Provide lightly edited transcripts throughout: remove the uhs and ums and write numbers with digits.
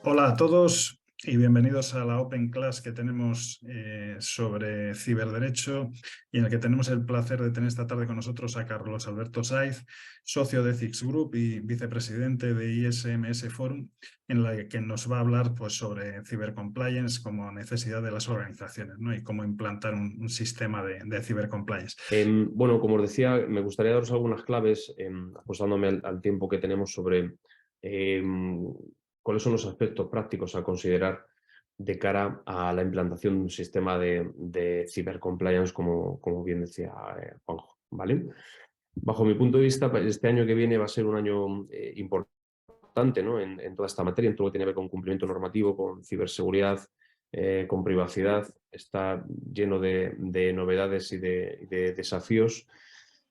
Hola a todos y bienvenidos a la Open Class que tenemos sobre ciberderecho y en el que tenemos el placer de tener esta tarde con nosotros a Carlos Alberto Saiz, socio de Ethics Group y vicepresidente de ISMS Forum, en la que nos va a hablar pues, sobre cibercompliance como necesidad de las organizaciones, ¿no? Y cómo implantar un sistema de cibercompliance. Bueno, como os decía, me gustaría daros algunas claves, ajustándome al tiempo que tenemos sobre cuáles son los aspectos prácticos a considerar de cara a la implantación de un sistema de cibercompliance, como bien decía Juanjo, ¿vale? Bajo mi punto de vista, este año que viene va a ser un año importante, ¿no? en toda esta materia, en todo lo que tiene que ver con cumplimiento normativo, con ciberseguridad, con privacidad. Está lleno de novedades y de desafíos,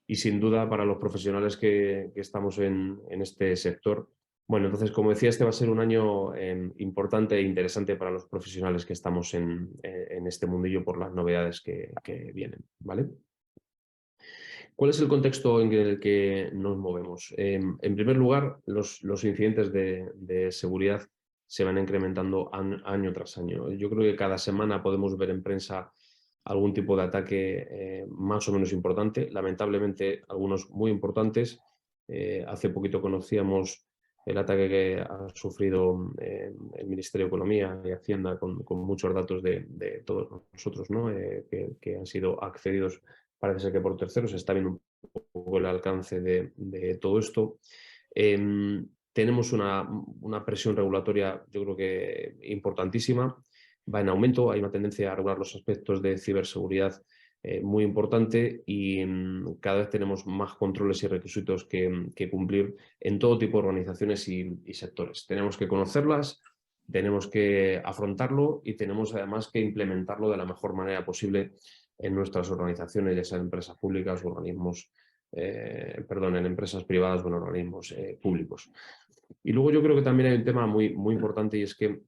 y sin duda para los profesionales que estamos en este sector. Bueno, entonces, como decía, este va a ser un año importante e interesante para los profesionales que estamos en este mundillo por las novedades que vienen, ¿vale? ¿Cuál es el contexto en el que nos movemos? En primer lugar, los incidentes de seguridad se van incrementando año tras año. Yo creo que cada semana podemos ver en prensa algún tipo de ataque más o menos importante, lamentablemente algunos muy importantes. Hace poquito conocíamos el ataque que ha sufrido el Ministerio de Economía y Hacienda con muchos datos de todos nosotros, ¿no? Que han sido accedidos, parece ser que por terceros. Se está viendo un poco el alcance de todo esto. Tenemos una presión regulatoria, yo creo que importantísima, va en aumento. Hay una tendencia a regular los aspectos de ciberseguridad muy importante, y cada vez tenemos más controles y requisitos que cumplir en todo tipo de organizaciones y sectores. Tenemos que conocerlas, tenemos que afrontarlo y tenemos además que implementarlo de la mejor manera posible en nuestras organizaciones, ya sean empresas públicas o organismos, en empresas privadas o en organismos públicos. Y luego yo creo que también hay un tema muy importante, y es que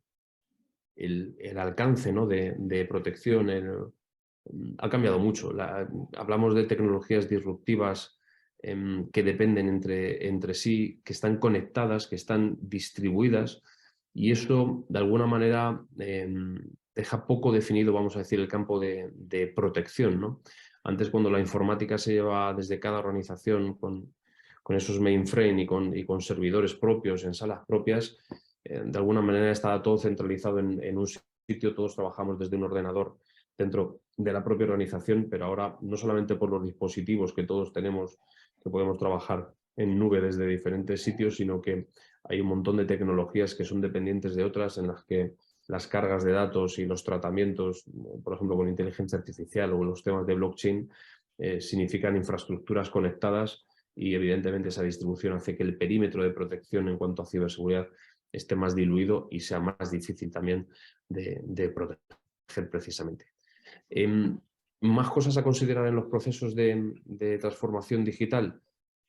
el alcance, ¿no? de protección ha cambiado mucho. Hablamos de tecnologías disruptivas que dependen entre sí, que están conectadas, que están distribuidas, y eso de alguna manera deja poco definido, vamos a decir, el campo de protección, ¿no? Antes, cuando la informática se llevaba desde cada organización con esos mainframe y con servidores propios en salas propias, de alguna manera estaba todo centralizado en un sitio, todos trabajamos desde un ordenador dentro de la propia organización, pero ahora no solamente por los dispositivos que todos tenemos, que podemos trabajar en nube desde diferentes sitios, sino que hay un montón de tecnologías que son dependientes de otras, en las que las cargas de datos y los tratamientos, por ejemplo con inteligencia artificial o los temas de blockchain, significan infraestructuras conectadas, y evidentemente esa distribución hace que el perímetro de protección en cuanto a ciberseguridad esté más diluido y sea más difícil también de proteger precisamente. Más cosas a considerar en los procesos de transformación digital.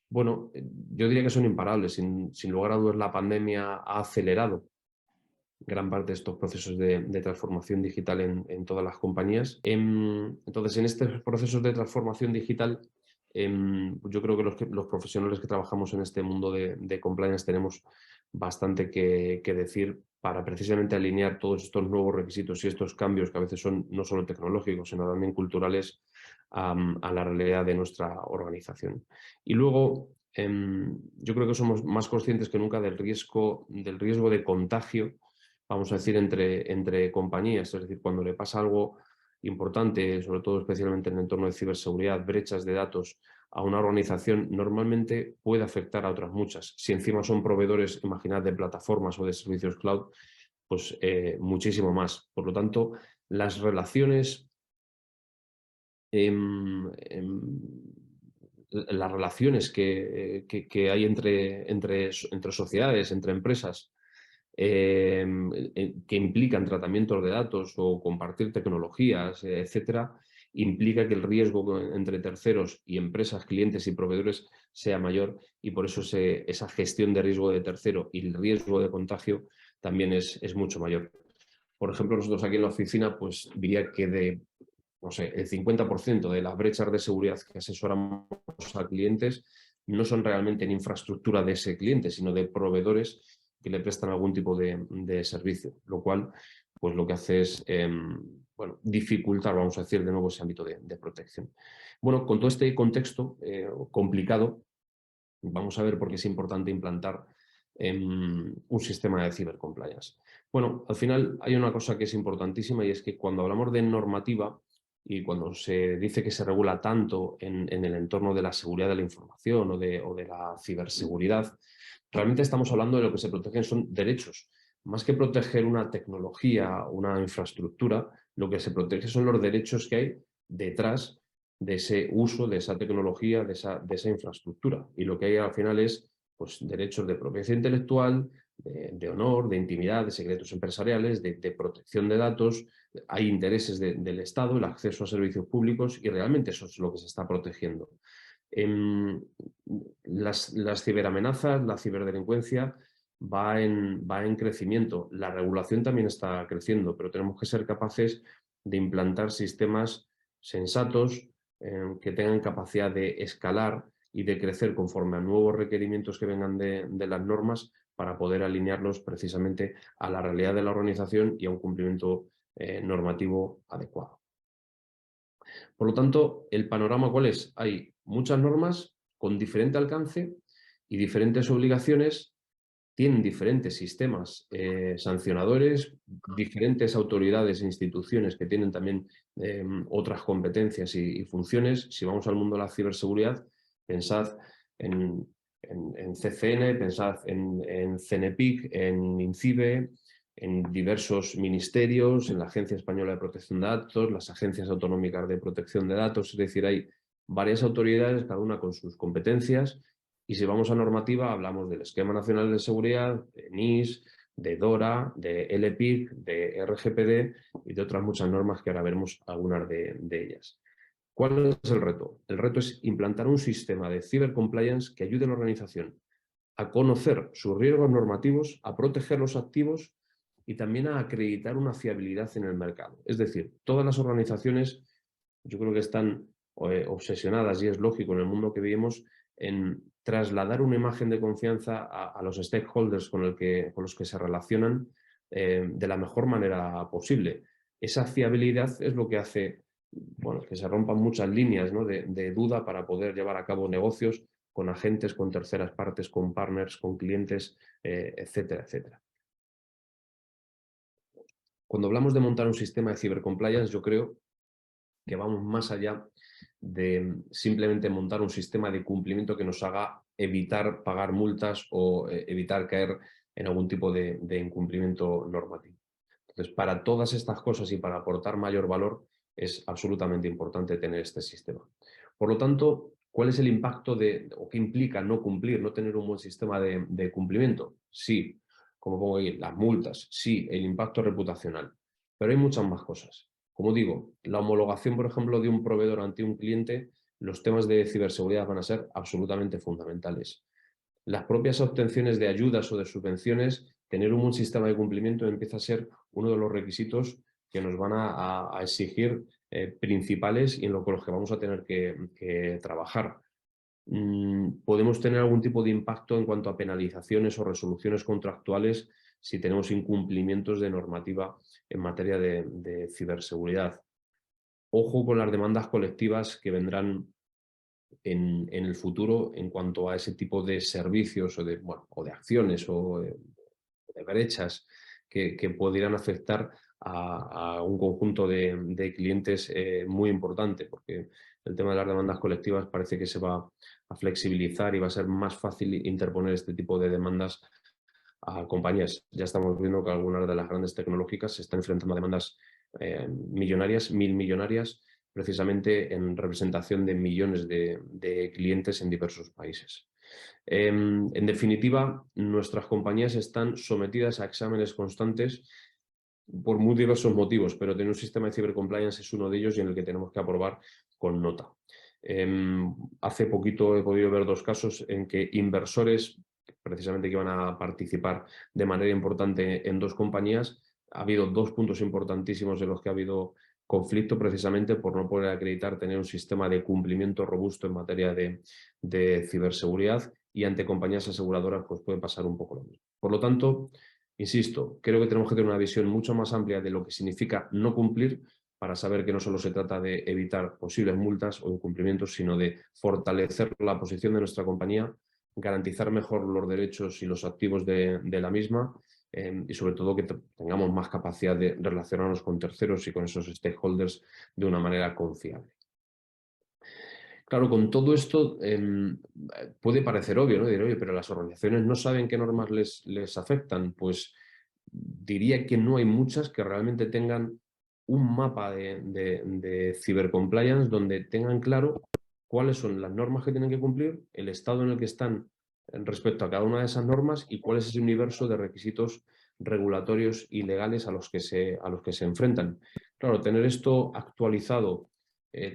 Bueno, yo diría que son imparables. Sin lugar a dudas, la pandemia ha acelerado gran parte de estos procesos de transformación digital en todas las compañías. Entonces, en estos procesos de transformación digital, yo creo que los profesionales que trabajamos en este mundo de compliance tenemos bastante que decir para precisamente alinear todos estos nuevos requisitos y estos cambios, que a veces son no solo tecnológicos, sino también culturales, a la realidad de nuestra organización. Y luego, yo creo que somos más conscientes que nunca del riesgo de contagio, vamos a decir, entre compañías. Es decir, cuando le pasa algo importante, sobre todo especialmente en el entorno de ciberseguridad, brechas de datos a una organización, normalmente puede afectar a otras muchas. Si encima son proveedores, imaginad, de plataformas o de servicios cloud, pues muchísimo más. Por lo tanto, las relaciones, las relaciones que hay entre sociedades, entre empresas, que implican tratamientos de datos o compartir tecnologías, etcétera, implica que el riesgo entre terceros y empresas, clientes y proveedores sea mayor, y por eso esa gestión de riesgo de tercero y el riesgo de contagio también es mucho mayor. Por ejemplo, nosotros aquí en la oficina, pues diría que no sé, el 50% de las brechas de seguridad que asesoramos a clientes no son realmente en infraestructura de ese cliente, sino de proveedores que le prestan algún tipo de servicio, lo cual pues lo que hace es bueno, dificultar, vamos a decir, de nuevo ese ámbito de protección. Bueno, con todo este contexto complicado, vamos a ver por qué es importante implantar un sistema de cibercompliance. Bueno, al final hay una cosa que es importantísima y es que cuando hablamos de normativa y cuando se dice que se regula tanto en el entorno de la seguridad de la información o de la ciberseguridad, realmente estamos hablando de lo que se protegen son derechos. Más que proteger una tecnología, una infraestructura, lo que se protege son los derechos que hay detrás de ese uso, de esa tecnología, de esa infraestructura. Y lo que hay al final es pues, derechos de propiedad intelectual, de honor, de intimidad, de secretos empresariales, de protección de datos. Hay intereses del Estado, el acceso a servicios públicos y realmente eso es lo que se está protegiendo. Las ciberamenazas, la ciberdelincuencia va en crecimiento. La regulación también está creciendo, pero tenemos que ser capaces de implantar sistemas sensatos, que tengan capacidad de escalar y de crecer conforme a nuevos requerimientos que vengan de las normas para poder alinearlos precisamente a la realidad de la organización y a un cumplimiento normativo adecuado. Por lo tanto, ¿el panorama cuál es? Hay muchas normas con diferente alcance y diferentes obligaciones, tienen diferentes sistemas sancionadores, diferentes autoridades e instituciones que tienen también otras competencias y funciones. Si vamos al mundo de la ciberseguridad, pensad en CCN, pensad en CENEPIC, en INCIBE, en diversos ministerios, en la Agencia Española de Protección de Datos, las agencias autonómicas de protección de datos, es decir, hay varias autoridades, cada una con sus competencias. Y si vamos a normativa, hablamos del Esquema Nacional de Seguridad, de NIS, de DORA, de LPIC, de RGPD y de otras muchas normas que ahora veremos algunas de ellas. ¿Cuál es el reto? El reto es implantar un sistema de cibercompliance que ayude a la organización a conocer sus riesgos normativos, a proteger los activos y también a acreditar una fiabilidad en el mercado. Es decir, todas las organizaciones, yo creo que están obsesionadas, y es lógico en el mundo que vivimos, en trasladar una imagen de confianza a los stakeholders con los que se relacionan de la mejor manera posible. Esa fiabilidad es lo que hace bueno, que se rompan muchas líneas, ¿no? de duda para poder llevar a cabo negocios con agentes, con terceras partes, con partners, con clientes, etcétera, etcétera. Cuando hablamos de montar un sistema de cibercompliance, yo creo que vamos más allá de simplemente montar un sistema de cumplimiento que nos haga evitar pagar multas o evitar caer en algún tipo de incumplimiento normativo. Entonces, para todas estas cosas y para aportar mayor valor, es absolutamente importante tener este sistema. Por lo tanto, ¿cuál es el impacto o qué implica no cumplir, no tener un buen sistema de cumplimiento? Sí, como pongo ahí, las multas, sí, el impacto reputacional, pero hay muchas más cosas. Como digo, la homologación, por ejemplo, de un proveedor ante un cliente, los temas de ciberseguridad van a ser absolutamente fundamentales. Las propias obtenciones de ayudas o de subvenciones, tener un buen sistema de cumplimiento empieza a ser uno de los requisitos que nos van a exigir principales y en los que vamos a tener que trabajar. Podemos tener algún tipo de impacto en cuanto a penalizaciones o resoluciones contractuales si tenemos incumplimientos de normativa en materia de ciberseguridad. Ojo con las demandas colectivas que vendrán en el futuro en cuanto a ese tipo de servicios o de acciones o de brechas que podrían afectar a un conjunto de clientes muy importante, porque el tema de las demandas colectivas parece que se va a flexibilizar y va a ser más fácil interponer este tipo de demandas a compañías. Ya estamos viendo que algunas de las grandes tecnológicas se están enfrentando a demandas millonarias, millonarias, precisamente en representación de millones de clientes en diversos países. En definitiva, nuestras compañías están sometidas a exámenes constantes por muy diversos motivos, pero tener un sistema de cibercompliance es uno de ellos y en el que tenemos que aprobar con nota. Hace poquito he podido ver dos casos en que inversores, precisamente que iban a participar de manera importante en dos compañías, ha habido dos puntos importantísimos en los que ha habido conflicto precisamente por no poder acreditar tener un sistema de cumplimiento robusto en materia de ciberseguridad y ante compañías aseguradoras pues puede pasar un poco lo mismo. Por lo tanto, insisto, creo que tenemos que tener una visión mucho más amplia de lo que significa no cumplir, para saber que no solo se trata de evitar posibles multas o incumplimientos, sino de fortalecer la posición de nuestra compañía, garantizar mejor los derechos y los activos de la misma, y sobre todo que tengamos más capacidad de relacionarnos con terceros y con esos stakeholders de una manera confiable. Claro, con todo esto puede parecer obvio, ¿no? Decir, oye, pero las organizaciones no saben qué normas les afectan. Pues diría que no hay muchas que realmente tengan un mapa de cibercompliance donde tengan claro cuáles son las normas que tienen que cumplir, el estado en el que están respecto a cada una de esas normas y cuál es ese universo de requisitos regulatorios y legales a los que se enfrentan. Claro, tener esto actualizado,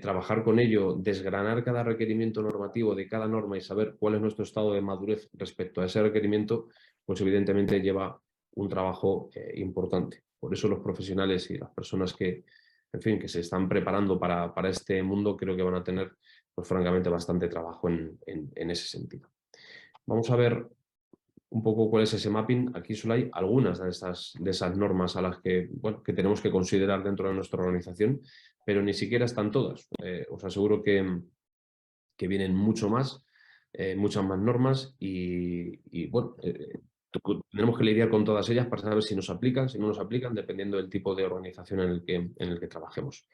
trabajar con ello, desgranar cada requerimiento normativo de cada norma y saber cuál es nuestro estado de madurez respecto a ese requerimiento, pues evidentemente lleva un trabajo importante. Por eso los profesionales y las personas que, en fin, que se están preparando para este mundo, creo que van a tener, pues francamente, bastante trabajo en ese sentido. Vamos a ver un poco cuál es ese mapping. Aquí solo hay algunas de esas normas a las que, bueno, que tenemos que considerar dentro de nuestra organización, pero ni siquiera están todas. Os aseguro que vienen mucho más, muchas más normas y bueno, tenemos que lidiar con todas ellas para saber si nos aplican, si no nos aplican, dependiendo del tipo de organización en el que trabajemos.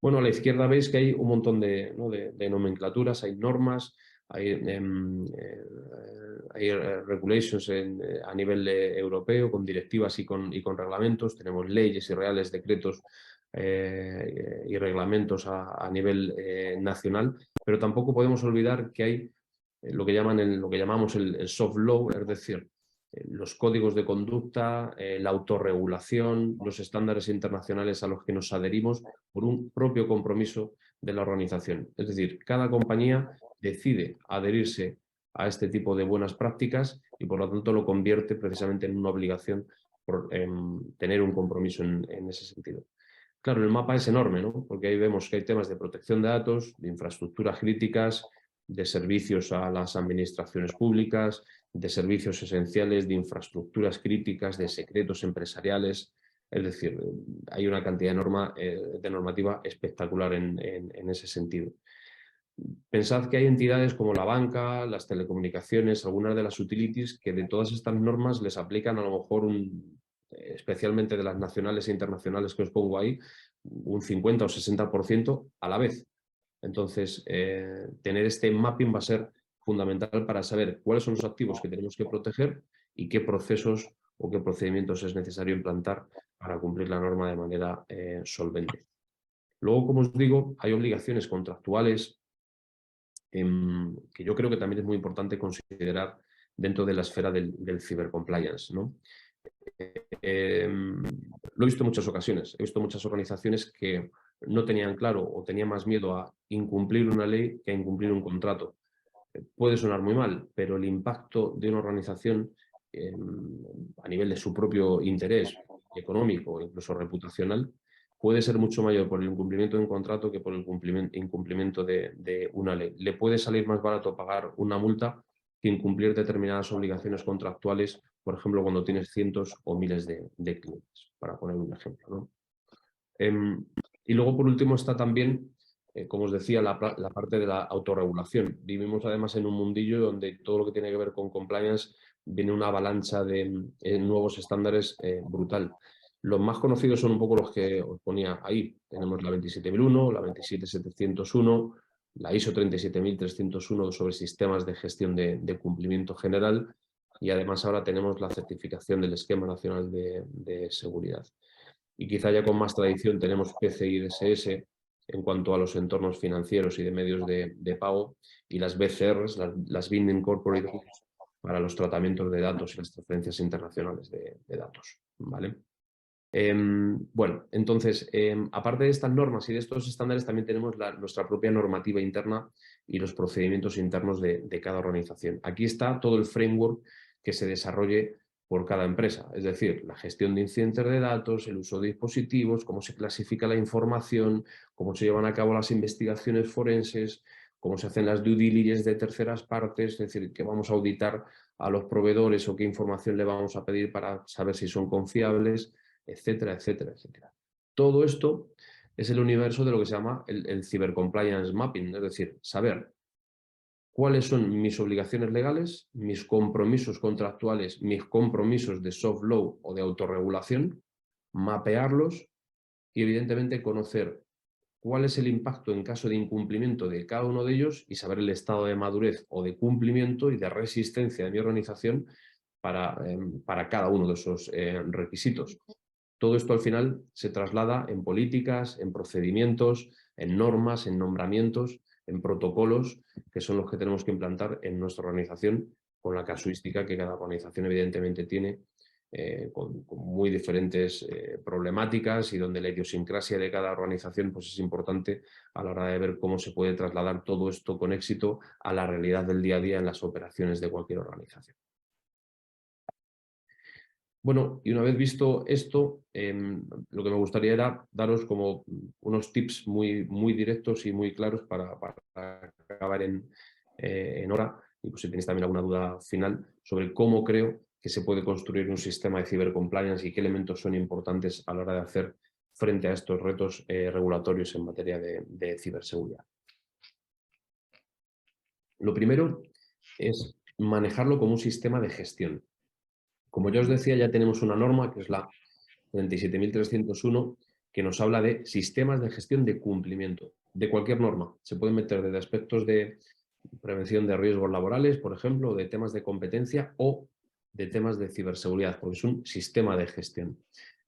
Bueno, a la izquierda veis que hay un montón de nomenclaturas, hay normas, hay regulations a nivel europeo, con directivas y con reglamentos, tenemos leyes y reales decretos y reglamentos a nivel nacional, pero tampoco podemos olvidar que hay lo que llamamos el soft law, es decir, los códigos de conducta, la autorregulación, los estándares internacionales a los que nos adherimos por un propio compromiso de la organización. Es decir, cada compañía decide adherirse a este tipo de buenas prácticas y por lo tanto lo convierte precisamente en una obligación por tener un compromiso en ese sentido. Claro, el mapa es enorme, ¿no? Porque ahí vemos que hay temas de protección de datos, de infraestructuras críticas, de servicios a las administraciones públicas, de servicios esenciales, de infraestructuras críticas, de secretos empresariales. Es decir, hay una cantidad de normativa espectacular en ese sentido. Pensad que hay entidades como la banca, las telecomunicaciones, algunas de las utilities, que de todas estas normas les aplican a lo mejor especialmente de las nacionales e internacionales que os pongo ahí, un 50 o 60% a la vez. Entonces, tener este mapping va a ser fundamental para saber cuáles son los activos que tenemos que proteger y qué procesos o qué procedimientos es necesario implantar para cumplir la norma de manera solvente. Luego, como os digo, hay obligaciones contractuales que yo creo que también es muy importante considerar dentro de la esfera del cibercompliance, ¿no? Lo he visto en muchas ocasiones. He visto muchas organizaciones que no tenían claro o tenían más miedo a incumplir una ley que a incumplir un contrato. Puede sonar muy mal, pero el impacto de una organización a nivel de su propio interés económico, incluso reputacional, puede ser mucho mayor por el incumplimiento de un contrato que por el incumplimiento de una ley. Le puede salir más barato pagar una multa que incumplir determinadas obligaciones contractuales, por ejemplo, cuando tienes cientos o miles de clientes, para poner un ejemplo, ¿no? Y luego, por último, está también, como os decía, la parte de la autorregulación. Vivimos además en un mundillo donde todo lo que tiene que ver con compliance viene una avalancha de nuevos estándares brutal. Los más conocidos son un poco los que os ponía ahí. Tenemos la 27001, la 27701, la ISO 37301 sobre sistemas de gestión de cumplimiento general y además ahora tenemos la certificación del Esquema Nacional de Seguridad. Y quizá ya con más tradición tenemos PCI DSS en cuanto a los entornos financieros y de medios de pago y las BCRs, las Binding Corporate Rules, para los tratamientos de datos y las transferencias internacionales de datos, ¿vale? Bueno, entonces, aparte de estas normas y de estos estándares, también tenemos nuestra propia normativa interna y los procedimientos internos de cada organización. Aquí está todo el framework que se desarrolle por cada empresa, es decir, la gestión de incidentes de datos, el uso de dispositivos, cómo se clasifica la información, cómo se llevan a cabo las investigaciones forenses, cómo se hacen las due diligence de terceras partes, es decir, que vamos a auditar a los proveedores o qué información le vamos a pedir para saber si son confiables, etcétera, etcétera, etcétera. Todo esto es el universo de lo que se llama el Cyber Compliance Mapping, es decir, saber cuáles son mis obligaciones legales, mis compromisos contractuales, mis compromisos de soft law o de autorregulación, mapearlos y evidentemente conocer cuál es el impacto en caso de incumplimiento de cada uno de ellos y saber el estado de madurez o de cumplimiento y de resistencia de mi organización para cada uno de esos requisitos. Todo esto al final se traslada en políticas, en procedimientos, en normas, en nombramientos, en protocolos, que son los que tenemos que implantar en nuestra organización, con la casuística que cada organización evidentemente tiene, con muy diferentes problemáticas y donde la idiosincrasia de cada organización pues es importante a la hora de ver cómo se puede trasladar todo esto con éxito a la realidad del día a día en las operaciones de cualquier organización. Bueno, y una vez visto esto, lo que me gustaría era daros como unos tips muy directos y muy claros para acabar en hora, y pues si tenéis también alguna duda final sobre cómo creo que se puede construir un sistema de cibercompliance y qué elementos son importantes a la hora de hacer frente a estos retos regulatorios en materia de ciberseguridad. Lo primero es manejarlo como un sistema de gestión. Como ya os decía, ya tenemos una norma, que es la 37.301, que nos habla de sistemas de gestión de cumplimiento de cualquier norma. Se pueden meter desde aspectos de prevención de riesgos laborales, por ejemplo, de temas de competencia o de temas de ciberseguridad, porque es un sistema de gestión.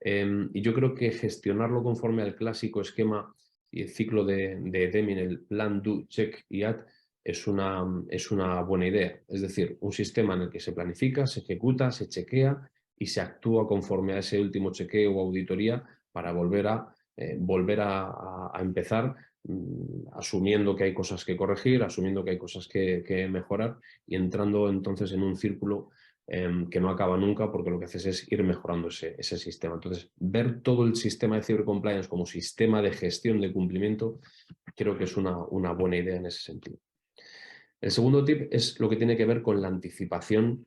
Y yo creo que gestionarlo conforme al clásico esquema y el ciclo de Deming, el plan, do, check y act, es una buena idea. Es decir, un sistema en el que se planifica, se ejecuta, se chequea y se actúa conforme a ese último chequeo o auditoría para volver a empezar, asumiendo que hay cosas que corregir, asumiendo que hay cosas que mejorar y entrando entonces en un círculo que no acaba nunca, porque lo que haces es ir mejorando ese sistema. Entonces, ver todo el sistema de cibercompliance como sistema de gestión de cumplimiento creo que es una buena idea en ese sentido. El segundo tip es lo que tiene que ver con la anticipación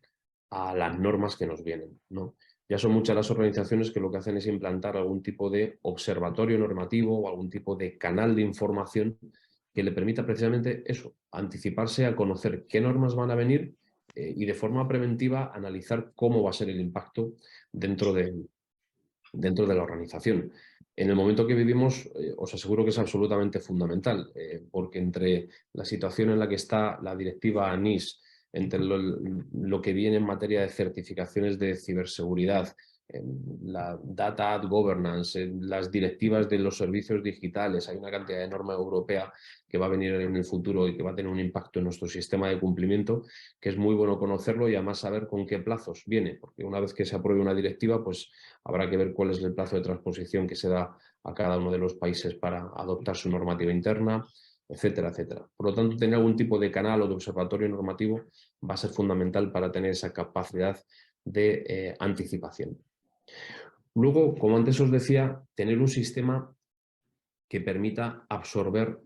a las normas que nos vienen, ¿no? Ya son muchas las organizaciones que lo que hacen es implantar algún tipo de observatorio normativo o algún tipo de canal de información que le permita precisamente eso, anticiparse a conocer qué normas van a venir y de forma preventiva analizar cómo va a ser el impacto dentro de la organización. En el momento que vivimos, os aseguro que es absolutamente fundamental, porque entre la situación en la que está la directiva NIS, entre lo que viene en materia de certificaciones de ciberseguridad, la Data Ad Governance, las directivas de los servicios digitales, hay una cantidad enorme europea que va a venir en el futuro y que va a tener un impacto en nuestro sistema de cumplimiento, que es muy bueno conocerlo y además saber con qué plazos viene, porque una vez que se apruebe una directiva, pues habrá que ver cuál es el plazo de transposición que se da a cada uno de los países para adoptar su normativa interna, etcétera, etcétera. Por lo tanto, tener algún tipo de canal o de observatorio normativo va a ser fundamental para tener esa capacidad de anticipación. Luego, como antes os decía, tener un sistema que permita absorber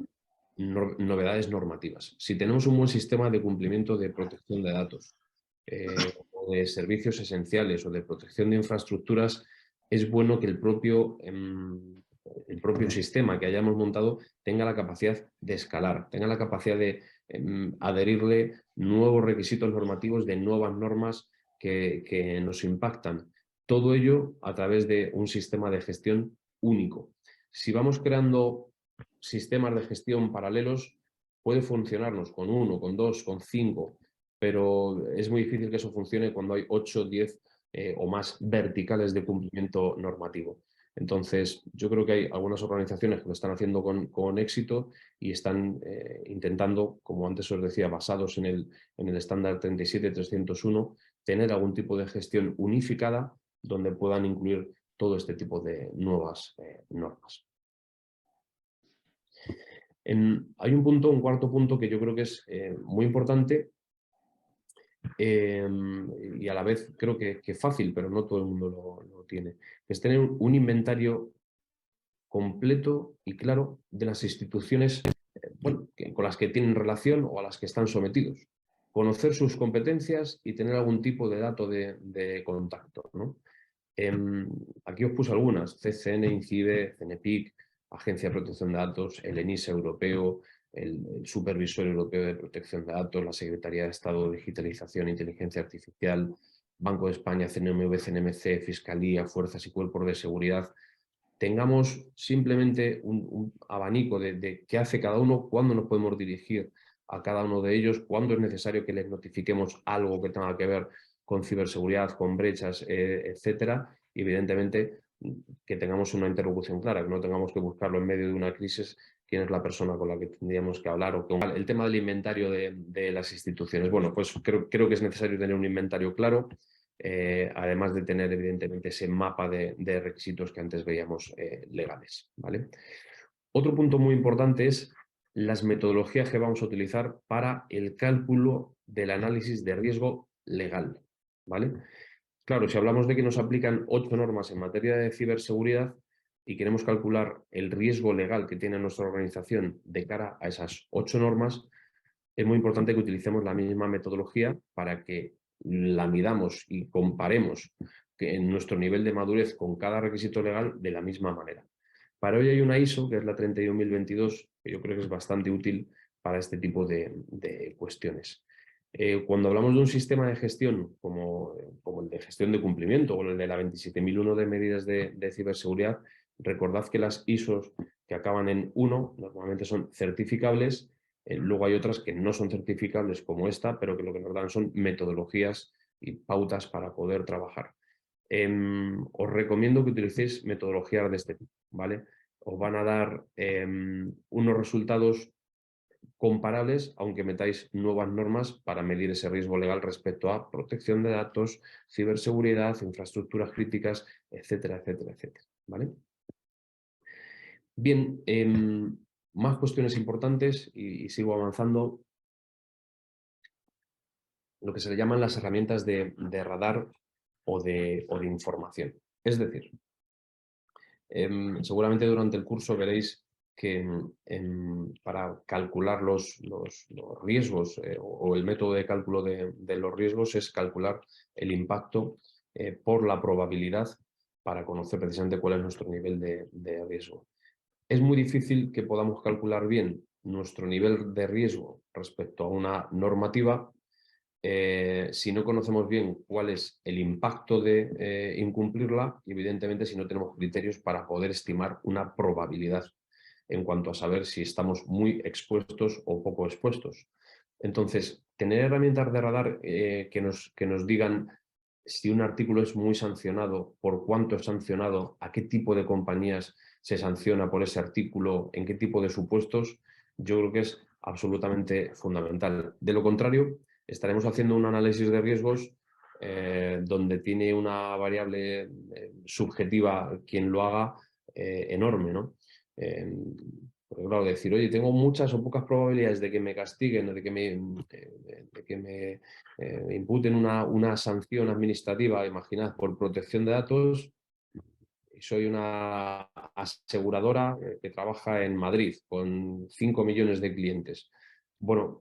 novedades normativas. Si tenemos un buen sistema de cumplimiento de protección de datos, o de servicios esenciales o de protección de infraestructuras, es bueno que el propio sistema que hayamos montado tenga la capacidad de escalar, tenga la capacidad de adherirle nuevos requisitos normativos de nuevas normas que nos impactan. Todo ello a través de un sistema de gestión único. Si vamos creando sistemas de gestión paralelos, puede funcionarnos con 1, con 2, con 5, pero es muy difícil que eso funcione cuando hay 8, 10 o más verticales de cumplimiento normativo. Entonces, yo creo que hay algunas organizaciones que lo están haciendo con éxito y están intentando, como antes os decía, basados en el estándar 37301, tener algún tipo de gestión unificada donde puedan incluir todo este tipo de nuevas normas. Hay un cuarto punto que yo creo que es muy importante y a la vez creo que fácil, pero no todo el mundo lo tiene, que es tener un inventario completo y claro de las instituciones con las que tienen relación o a las que están sometidos. Conocer sus competencias y tener algún tipo de dato de contacto, ¿no? Aquí os puse algunas: CCN, INCIBE, CENEPIC, Agencia de Protección de Datos, el ENISA europeo, el Supervisor Europeo de Protección de Datos, la Secretaría de Estado de Digitalización e Inteligencia Artificial, Banco de España, CNMV, CNMC, Fiscalía, Fuerzas y Cuerpos de Seguridad. Tengamos simplemente un abanico de qué hace cada uno, cuándo nos podemos dirigir a cada uno de ellos, cuándo es necesario que les notifiquemos algo que tenga que ver con ciberseguridad, con brechas, etcétera. Y evidentemente que tengamos una interlocución clara, que no tengamos que buscarlo en medio de una crisis quién es la persona con la que tendríamos que hablar. O el tema del inventario de las instituciones. Bueno, pues creo que es necesario tener un inventario claro, además de tener evidentemente ese mapa de requisitos que antes veíamos legales, ¿vale? Otro punto muy importante es las metodologías que vamos a utilizar para el cálculo del análisis de riesgo legal, ¿vale? Claro, si hablamos de que nos aplican 8 normas en materia de ciberseguridad y queremos calcular el riesgo legal que tiene nuestra organización de cara a esas 8 normas, es muy importante que utilicemos la misma metodología para que la midamos y comparemos en nuestro nivel de madurez con cada requisito legal de la misma manera. Para ello hay una ISO, que es la 31022, que yo creo que es bastante útil para este tipo de cuestiones. Cuando hablamos de un sistema de gestión como el de gestión de cumplimiento o el de la 27001 de medidas de ciberseguridad, recordad que las ISOs que acaban en 1 normalmente son certificables. Luego hay otras que no son certificables como esta, pero que lo que nos dan son metodologías y pautas para poder trabajar. Os recomiendo que utilicéis metodologías de este tipo, ¿vale? Os van a dar unos resultados comparables, aunque metáis nuevas normas para medir ese riesgo legal respecto a protección de datos, ciberseguridad, infraestructuras críticas, etcétera, etcétera, etcétera, ¿vale? Bien, más cuestiones importantes y sigo avanzando. Lo que se le llaman las herramientas de radar o de información. Es decir, seguramente durante el curso veréis que para calcular los riesgos o el método de cálculo de los riesgos es calcular el impacto por la probabilidad para conocer precisamente cuál es nuestro nivel de riesgo. Es muy difícil que podamos calcular bien nuestro nivel de riesgo respecto a una normativa si no conocemos bien cuál es el impacto de incumplirla y evidentemente si no tenemos criterios para poder estimar una probabilidad en cuanto a saber si estamos muy expuestos o poco expuestos. Entonces, tener herramientas de radar que nos digan si un artículo es muy sancionado, por cuánto es sancionado, a qué tipo de compañías se sanciona por ese artículo, en qué tipo de supuestos, yo creo que es absolutamente fundamental. De lo contrario, estaremos haciendo un análisis de riesgos donde tiene una variable subjetiva quien lo haga enorme, ¿no? Porque claro, decir, oye, tengo muchas o pocas probabilidades de que me castiguen o de que me imputen una sanción administrativa, imaginad, por protección de datos. Soy una aseguradora que trabaja en Madrid con 5 millones de clientes. Bueno,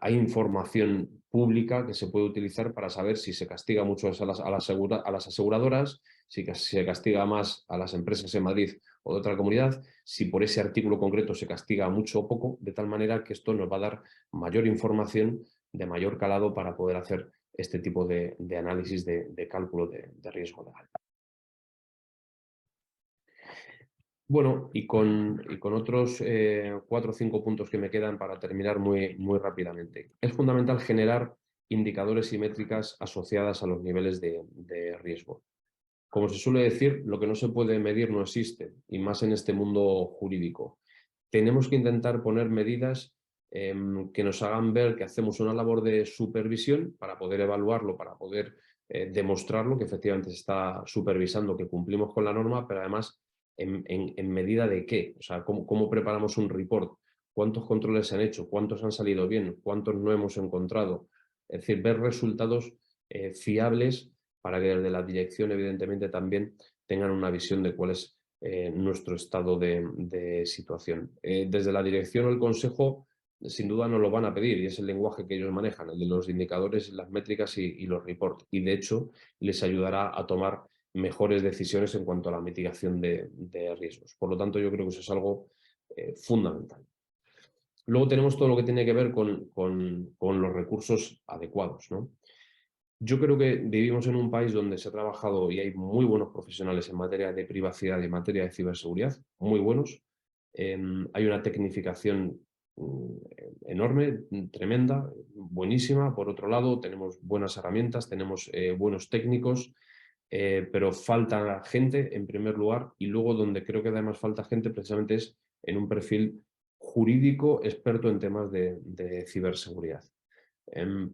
hay información pública que se puede utilizar para saber si se castiga mucho a las aseguradoras, si se castiga más a las empresas en Madrid o de otra comunidad, si por ese artículo concreto se castiga mucho o poco, de tal manera que esto nos va a dar mayor información de mayor calado para poder hacer este tipo de análisis de cálculo de riesgo legal. Bueno, y con otros 4 o 5 puntos que me quedan para terminar muy rápidamente. Es fundamental generar indicadores y métricas asociadas a los niveles de riesgo. Como se suele decir, lo que no se puede medir no existe, y más en este mundo jurídico. Tenemos que intentar poner medidas que nos hagan ver que hacemos una labor de supervisión para poder evaluarlo, para poder demostrarlo, que efectivamente se está supervisando, que cumplimos con la norma, pero además en medida de qué, o sea, cómo preparamos un report, cuántos controles se han hecho, cuántos han salido bien, cuántos no hemos encontrado. Es decir, ver resultados fiables para que desde la dirección, evidentemente, también tengan una visión de cuál es nuestro estado de situación. Desde la dirección o el consejo, sin duda nos lo van a pedir y es el lenguaje que ellos manejan, el de los indicadores, las métricas y los reports. Y de hecho les ayudará a tomar mejores decisiones en cuanto a la mitigación de riesgos. Por lo tanto, yo creo que eso es algo fundamental. Luego tenemos todo lo que tiene que ver con los recursos adecuados, ¿no? Yo creo que vivimos en un país donde se ha trabajado y hay muy buenos profesionales en materia de privacidad y en materia de ciberseguridad, muy buenos. Hay una tecnificación enorme, tremenda, buenísima. Por otro lado, tenemos buenas herramientas, tenemos buenos técnicos, pero falta gente en primer lugar, y luego donde creo que además falta gente precisamente es en un perfil jurídico experto en temas de ciberseguridad.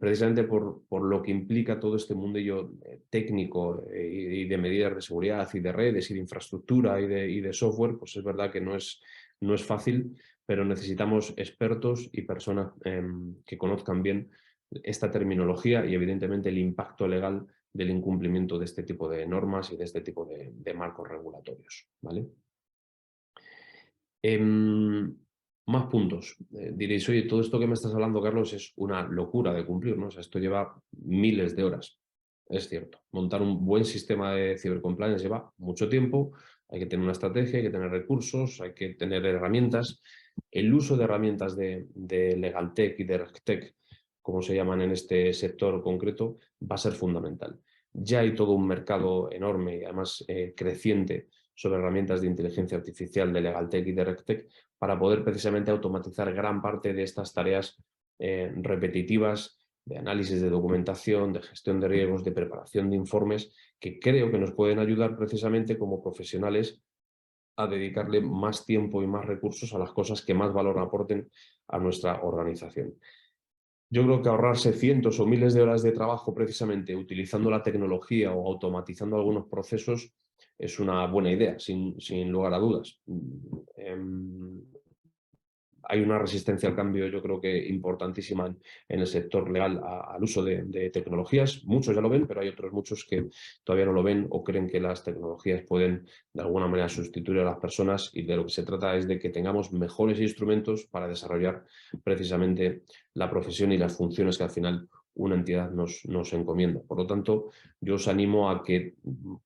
Precisamente por lo que implica todo este mundillo técnico y de medidas de seguridad y de redes y de infraestructura y de software, pues es verdad que no es fácil, pero necesitamos expertos y personas que conozcan bien esta terminología y evidentemente el impacto legal del incumplimiento de este tipo de normas y de este tipo de marcos regulatorios, ¿vale? Más puntos. Diréis, oye, todo esto que me estás hablando, Carlos, es una locura de cumplir, ¿no? O sea, esto lleva miles de horas. Es cierto. Montar un buen sistema de cibercompliance lleva mucho tiempo, hay que tener una estrategia, hay que tener recursos, hay que tener herramientas. El uso de herramientas de LegalTech y de RegTech, como se llaman en este sector concreto, va a ser fundamental. Ya hay todo un mercado enorme y además creciente sobre herramientas de inteligencia artificial, de LegalTech y de RegTech, para poder precisamente automatizar gran parte de estas tareas repetitivas de análisis de documentación, de gestión de riesgos, de preparación de informes, que creo que nos pueden ayudar precisamente como profesionales a dedicarle más tiempo y más recursos a las cosas que más valor aporten a nuestra organización. Yo creo que ahorrarse cientos o miles de horas de trabajo precisamente utilizando la tecnología o automatizando algunos procesos es una buena idea, sin lugar a dudas. Hay una resistencia al cambio, yo creo que importantísima en el sector legal al uso de tecnologías. Muchos ya lo ven, pero hay otros muchos que todavía no lo ven o creen que las tecnologías pueden de alguna manera sustituir a las personas, y de lo que se trata es de que tengamos mejores instrumentos para desarrollar precisamente la profesión y las funciones que al final una entidad nos encomienda. Por lo tanto, yo os animo a que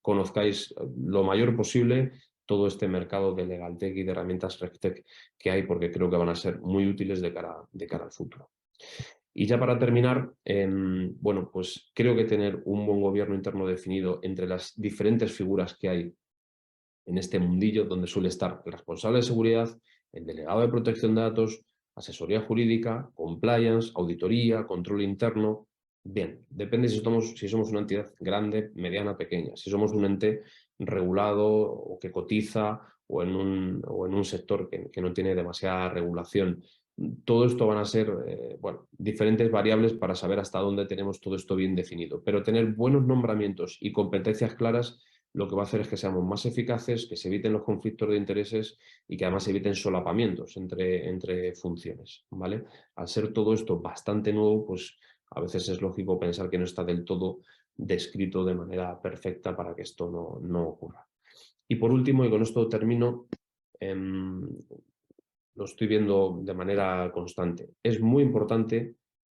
conozcáis lo mayor posible todo este mercado de LegalTech y de herramientas RegTech que hay, porque creo que van a ser muy útiles de cara al futuro. Y ya para terminar, bueno, pues creo que tener un buen gobierno interno definido entre las diferentes figuras que hay en este mundillo, donde suele estar el responsable de seguridad, el delegado de protección de datos, asesoría jurídica, compliance, auditoría, control interno. Bien, depende si somos una entidad grande, mediana, pequeña. Si somos un ente regulado o que cotiza o en un sector que no tiene demasiada regulación. Todo esto van a ser bueno, diferentes variables para saber hasta dónde tenemos todo esto bien definido. Pero tener buenos nombramientos y competencias claras lo que va a hacer es que seamos más eficaces, que se eviten los conflictos de intereses y que además se eviten solapamientos entre funciones, ¿vale? Al ser todo esto bastante nuevo, pues a veces es lógico pensar que no está del todo descrito de manera perfecta para que esto no ocurra. Y por último, y con esto termino, lo estoy viendo de manera constante. Es muy importante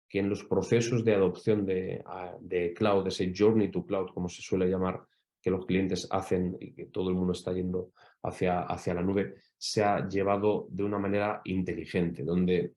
que en los procesos de adopción de cloud, ese journey to cloud, como se suele llamar, que los clientes hacen y que todo el mundo está yendo hacia la nube, sea llevado de una manera inteligente, donde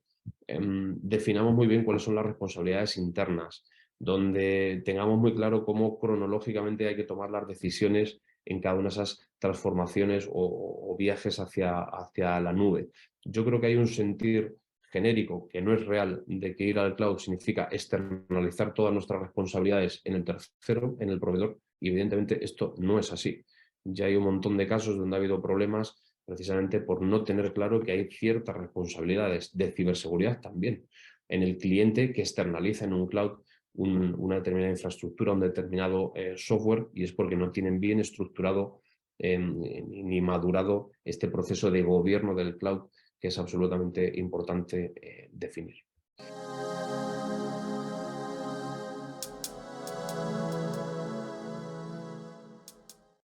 definamos muy bien cuáles son las responsabilidades internas, donde tengamos muy claro cómo cronológicamente hay que tomar las decisiones en cada una de esas transformaciones o viajes hacia la nube. Yo creo que hay un sentir genérico, que no es real, de que ir al cloud significa externalizar todas nuestras responsabilidades en el tercero, en el proveedor, y evidentemente esto no es así. Ya hay un montón de casos donde ha habido problemas precisamente por no tener claro que hay ciertas responsabilidades de ciberseguridad también en el cliente que externaliza en un cloud una determinada infraestructura, un determinado software, y es porque no tienen bien estructurado ni madurado este proceso de gobierno del cloud, que es absolutamente importante definir.